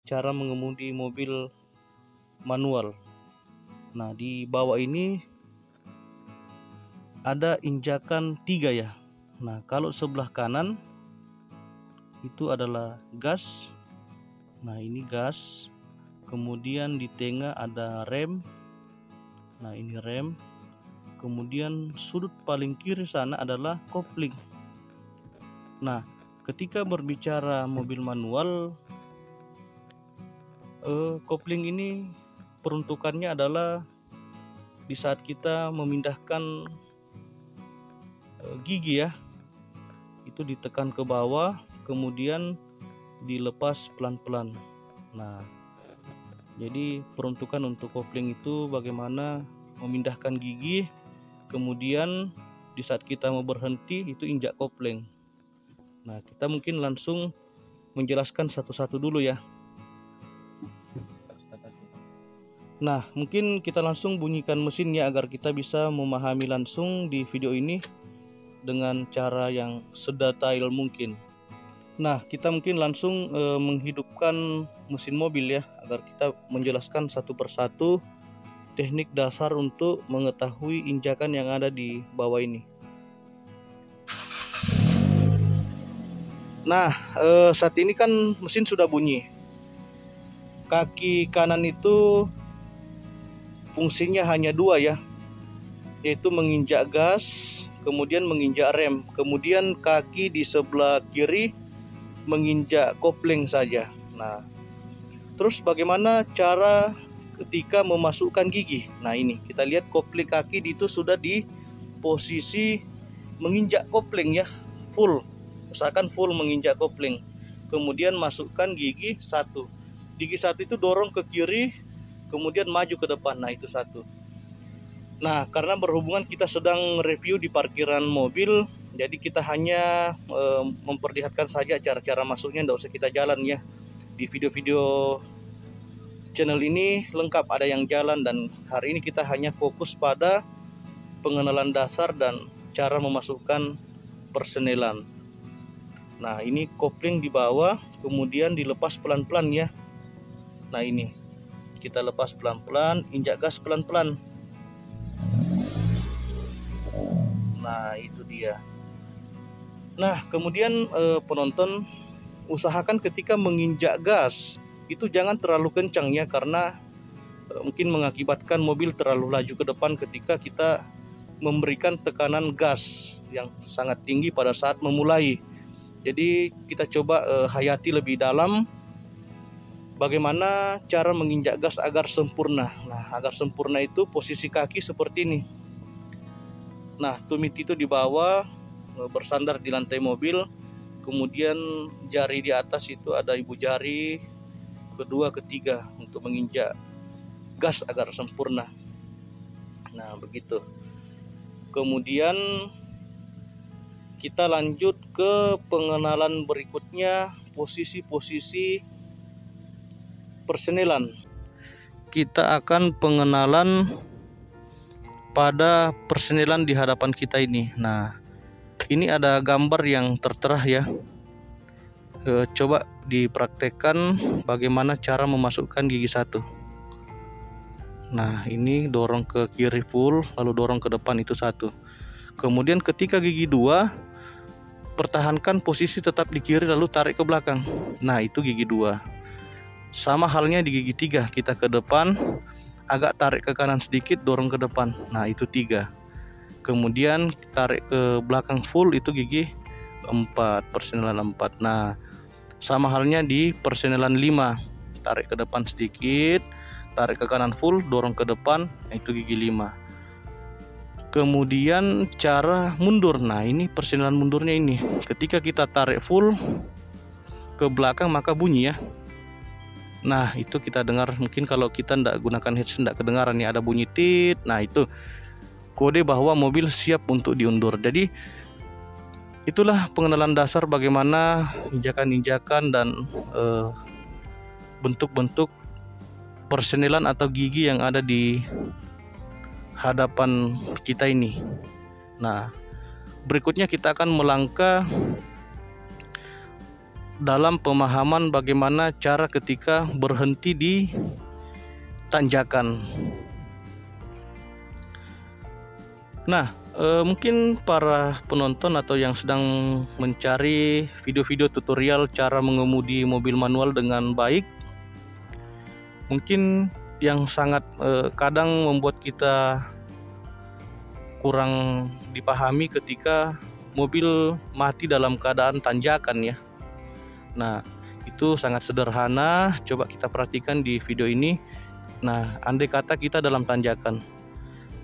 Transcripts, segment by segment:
cara mengemudi mobil manual. Nah, di bawah ini ada injakan 3 ya. Nah, kalau sebelah kanan itu adalah gas. Nah, ini gas. Kemudian di tengah ada rem. Nah, ini rem. Kemudian sudut paling kiri sana adalah kopling. Nah, ketika berbicara mobil manual, kopling ini peruntukannya adalah di saat kita memindahkan gigi ya, itu ditekan ke bawah, kemudian dilepas pelan-pelan. Nah, jadi peruntukan untuk kopling itu bagaimana memindahkan gigi, kemudian di saat kita mau berhenti itu injak kopling. Nah, kita mungkin langsung menjelaskan satu-satu dulu ya. Nah, mungkin kita langsung bunyikan mesinnya agar kita bisa memahami langsung di video ini dengan cara yang sedetail mungkin. Nah, kita mungkin langsung menghidupkan mesin mobil ya, agar kita menjelaskan satu persatu teknik dasar untuk mengetahui injakan yang ada di bawah ini. Nah, saat ini kan mesin sudah bunyi. Kaki kanan itu fungsinya hanya 2 ya, yaitu menginjak gas, kemudian menginjak rem. Kemudian kaki di sebelah kiri menginjak kopling saja. Nah, terus bagaimana cara ketika memasukkan gigi? Nah, ini kita lihat kopling kaki itu sudah di posisi menginjak kopling ya, full. Usahakan full menginjak kopling. Kemudian masukkan gigi 1. Gigi 1 itu dorong ke kiri, kemudian maju ke depan. Nah, itu 1. Nah, karena berhubungan kita sedang review di parkiran mobil, jadi kita hanya memperlihatkan saja cara-cara masuknya, tidak usah kita jalan ya. Di video-video channel ini lengkap ada yang jalan, dan hari ini kita hanya fokus pada pengenalan dasar dan cara memasukkan persenelan. Nah, ini kopling di bawah, kemudian dilepas pelan-pelan ya. Nah, ini kita lepas pelan-pelan, injak gas pelan-pelan. Nah, itu dia. Nah, kemudian penonton usahakan ketika menginjak gas itu jangan terlalu kencang ya, karena mungkin mengakibatkan mobil terlalu laju ke depan ketika kita memberikan tekanan gas yang sangat tinggi pada saat memulai. Jadi kita coba hayati lebih dalam bagaimana cara menginjak gas agar sempurna. Nah, agar sempurna itu posisi kaki seperti ini. Nah, tumit itu di bawah bersandar di lantai mobil, kemudian jari di atas itu ada ibu jari kedua, ketiga untuk menginjak gas agar sempurna. Nah, begitu. Kemudian kita lanjut ke pengenalan berikutnya, posisi-posisi persenelan. Kita akan pengenalan pada persenelan di hadapan kita ini. Nah, ini ada gambar yang tertera ya. Coba dipraktekkan bagaimana cara memasukkan gigi 1. Nah, ini dorong ke kiri full, lalu dorong ke depan itu 1. Kemudian ketika gigi 2, pertahankan posisi tetap di kiri lalu tarik ke belakang. Nah, itu gigi 2. Sama halnya di gigi 3, kita ke depan, agak tarik ke kanan sedikit, dorong ke depan. Nah, itu 3. Kemudian tarik ke belakang full, itu gigi 4, persenelan 4. Nah, sama halnya di persenelan 5, tarik ke depan sedikit, tarik ke kanan full, dorong ke depan, itu gigi 5. Kemudian cara mundur. Nah, ini persenelan mundurnya ini. Ketika kita tarik full ke belakang maka bunyi ya. Nah, itu kita dengar, mungkin kalau kita tidak gunakan headset tidak kedengaran nih, ada bunyi tit. Nah, itu kode bahwa mobil siap untuk diundur. Jadi itulah pengenalan dasar bagaimana injakan-injakan dan bentuk-bentuk persenelan atau gigi yang ada di hadapan kita ini. Nah, berikutnya kita akan melangkah dalam pemahaman bagaimana cara ketika berhenti di tanjakan. Nah, mungkin para penonton atau yang sedang mencari video-video tutorial cara mengemudi mobil manual dengan baik, mungkin yang sangat kadang membuat kita kurang dipahami ketika mobil mati dalam keadaan tanjakan ya. Nah, itu sangat sederhana, coba kita perhatikan di video ini. Nah, andai kata kita dalam tanjakan.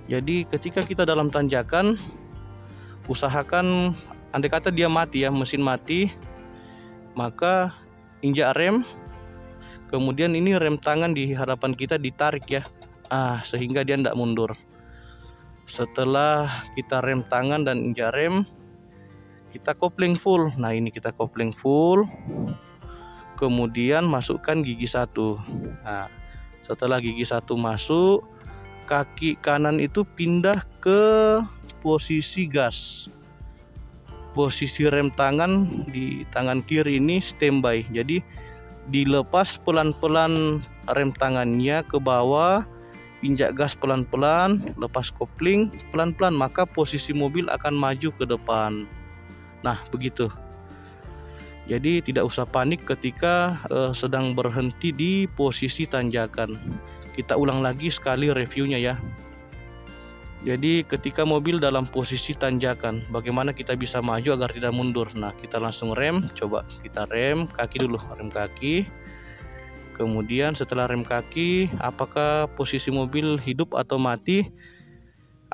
Jadi ketika kita dalam tanjakan, usahakan andai kata dia mati ya, mesin mati, maka injak rem, kemudian ini rem tangan di hadapan kita ditarik ya, sehingga dia tidak mundur. Setelah kita rem tangan dan injak rem, kita kopling full. Nah, ini kita kopling full, kemudian masukkan gigi 1. Nah, setelah gigi 1 masuk, kaki kanan itu pindah ke posisi gas. Posisi rem tangan di tangan kiri ini standby. Jadi dilepas pelan-pelan rem tangannya ke bawah, injak gas pelan-pelan, lepas kopling pelan-pelan, maka posisi mobil akan maju ke depan. Nah, begitu. Jadi tidak usah panik ketika sedang berhenti di posisi tanjakan. Kita ulang lagi sekali reviewnya ya. Jadi ketika mobil dalam posisi tanjakan, bagaimana kita bisa maju agar tidak mundur? Nah, kita langsung rem. Coba kita rem kaki dulu, rem kaki. Kemudian setelah rem kaki, apakah posisi mobil hidup atau mati?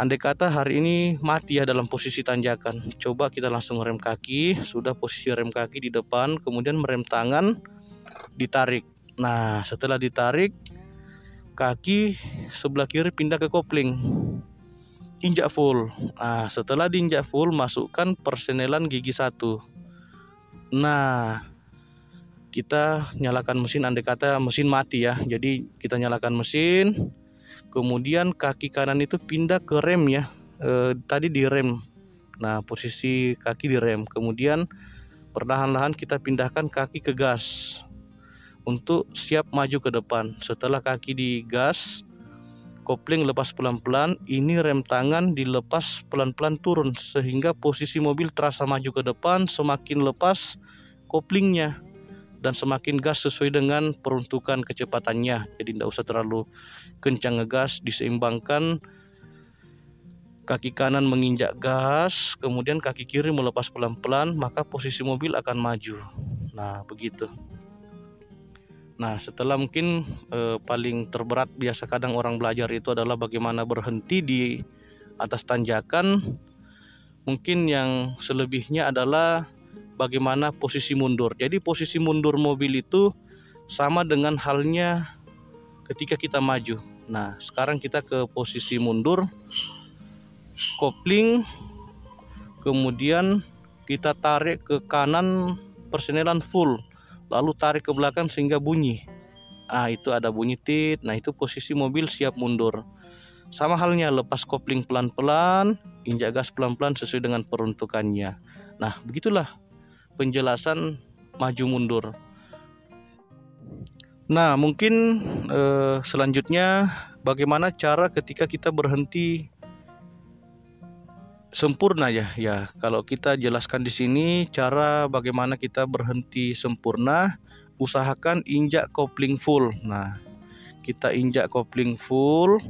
Andai kata hari ini mati ya dalam posisi tanjakan, coba kita langsung rem kaki. Sudah posisi rem kaki di depan, kemudian merem tangan, ditarik. Nah, setelah ditarik, kaki sebelah kiri pindah ke kopling, injak full. Nah, setelah diinjak full, masukkan persenelan gigi 1. Nah, kita nyalakan mesin andai kata mesin mati ya. Jadi kita nyalakan mesin, kemudian kaki kanan itu pindah ke rem ya. Tadi di rem. Nah, posisi kaki di rem. Kemudian perlahan-lahan kita pindahkan kaki ke gas untuk siap maju ke depan. Setelah kaki di gas, kopling lepas pelan-pelan, ini rem tangan dilepas pelan-pelan turun sehingga posisi mobil terasa maju ke depan. Semakin lepas koplingnya dan semakin gas sesuai dengan peruntukan kecepatannya. Jadi tidak usah terlalu kencang ngegas, diseimbangkan. Kaki kanan menginjak gas, kemudian kaki kiri melepas pelan-pelan, maka posisi mobil akan maju. Nah, begitu. Nah, setelah mungkin paling terberat biasa kadang orang belajar itu adalah bagaimana berhenti di atas tanjakan. Mungkin yang selebihnya adalah bagaimana posisi mundur. Jadi posisi mundur mobil itu sama dengan halnya ketika kita maju. Nah, sekarang kita ke posisi mundur, kopling, kemudian kita tarik ke kanan persenelan full, lalu tarik ke belakang sehingga bunyi. Itu ada bunyi tit. Nah, itu posisi mobil siap mundur. Sama halnya, lepas kopling pelan-pelan, injak gas pelan-pelan sesuai dengan peruntukannya. Nah, begitulah penjelasan maju mundur. Nah, mungkin selanjutnya bagaimana cara ketika kita berhenti sempurna ya. Ya, kalau kita jelaskan di sini cara bagaimana kita berhenti sempurna, usahakan injak kopling full. Nah, kita injak kopling full,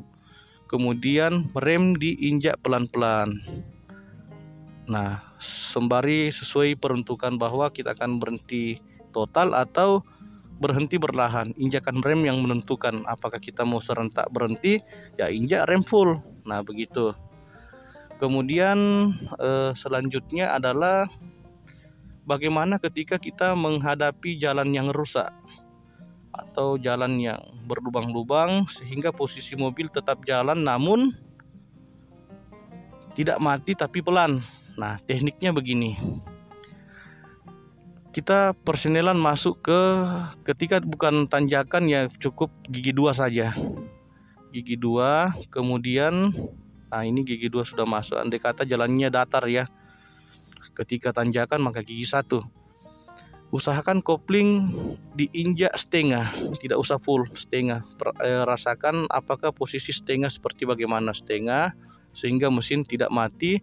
kemudian rem diinjak pelan-pelan. Nah, sembari sesuai peruntukan bahwa kita akan berhenti total atau berhenti berlahan. Injakan rem yang menentukan apakah kita mau serentak berhenti, ya injak rem full. Nah, begitu. Kemudian selanjutnya adalah bagaimana ketika kita menghadapi jalan yang rusak atau jalan yang berlubang-lubang sehingga posisi mobil tetap jalan namun tidak mati tapi pelan. Nah, tekniknya begini. Kita persenelan masuk ketika bukan tanjakan ya cukup gigi 2 saja. Gigi 2, kemudian ini gigi 2 sudah masuk. Andai kata jalannya datar ya. Ketika tanjakan maka gigi 1. usahakan kopling diinjak setengah, tidak usah full, setengah. Rasakan apakah posisi setengah seperti bagaimana setengah, sehingga mesin tidak mati.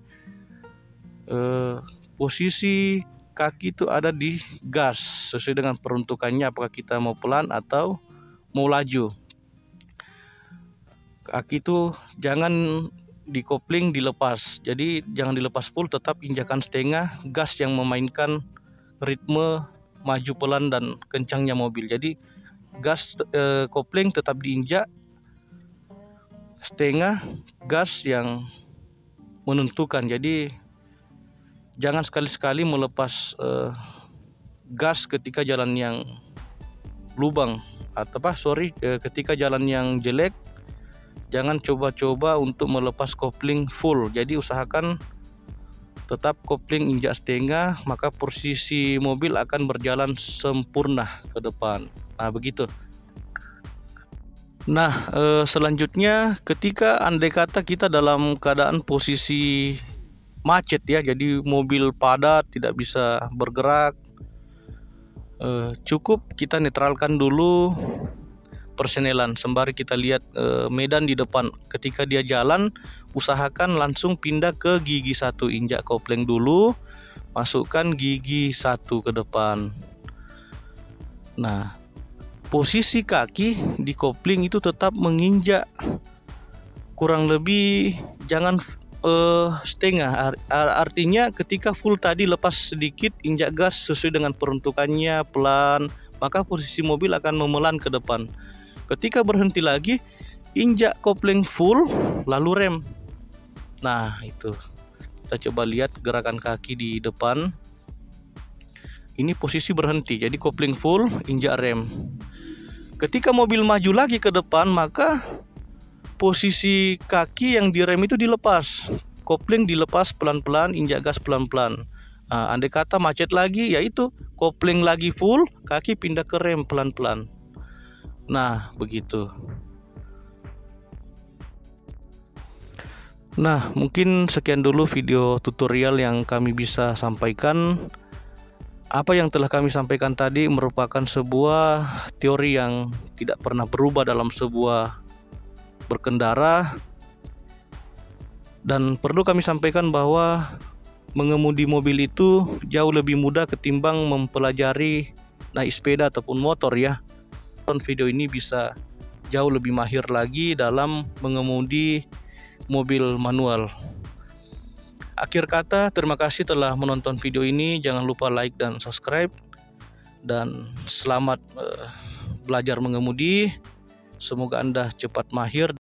Posisi kaki itu ada di gas sesuai dengan peruntukannya, apakah kita mau pelan atau mau laju. Kaki itu jangan dikopling dilepas, jadi jangan dilepas full, tetap injakan setengah, gas yang memainkan ritme maju pelan dan kencangnya mobil. Jadi gas kopling tetap diinjak setengah, gas yang menentukan. Jadi jangan sekali-sekali melepas gas ketika jalan yang lubang atau ketika jalan yang jelek. Jangan coba-coba untuk melepas kopling full. Jadi usahakan tetap kopling injak setengah, maka posisi mobil akan berjalan sempurna ke depan. Nah, begitu. Nah, selanjutnya ketika andai kata kita dalam keadaan posisi macet ya, jadi mobil padat tidak bisa bergerak, cukup kita netralkan dulu persenelan sembari kita lihat medan di depan. Ketika dia jalan, usahakan langsung pindah ke gigi 1, injak kopling dulu, masukkan gigi 1 ke depan. Nah, posisi kaki di kopling itu tetap menginjak kurang lebih, jangan setengah. Artinya ketika full tadi lepas sedikit, injak gas sesuai dengan peruntukannya pelan, maka posisi mobil akan memelan ke depan. Ketika berhenti lagi, injak kopling full lalu rem. Nah, itu kita coba lihat gerakan kaki di depan. Ini posisi berhenti, jadi kopling full, injak rem. Ketika mobil maju lagi ke depan, maka posisi kaki yang direm itu dilepas, kopling dilepas pelan-pelan, injak gas pelan-pelan. Nah, andai kata macet lagi, yaitu kopling lagi full, kaki pindah ke rem pelan-pelan. Nah, begitu. Nah, mungkin sekian dulu video tutorial yang kami bisa sampaikan. Apa yang telah kami sampaikan tadi merupakan sebuah teori yang tidak pernah berubah dalam sebuah berkendara. Dan perlu kami sampaikan bahwa mengemudi mobil itu jauh lebih mudah ketimbang mempelajari naik sepeda ataupun motor ya. Video ini bisa jauh lebih mahir lagi dalam mengemudi mobil manual. Akhir kata, terima kasih telah menonton video ini. Jangan lupa like dan subscribe. Dan selamat belajar mengemudi. Semoga Anda cepat mahir.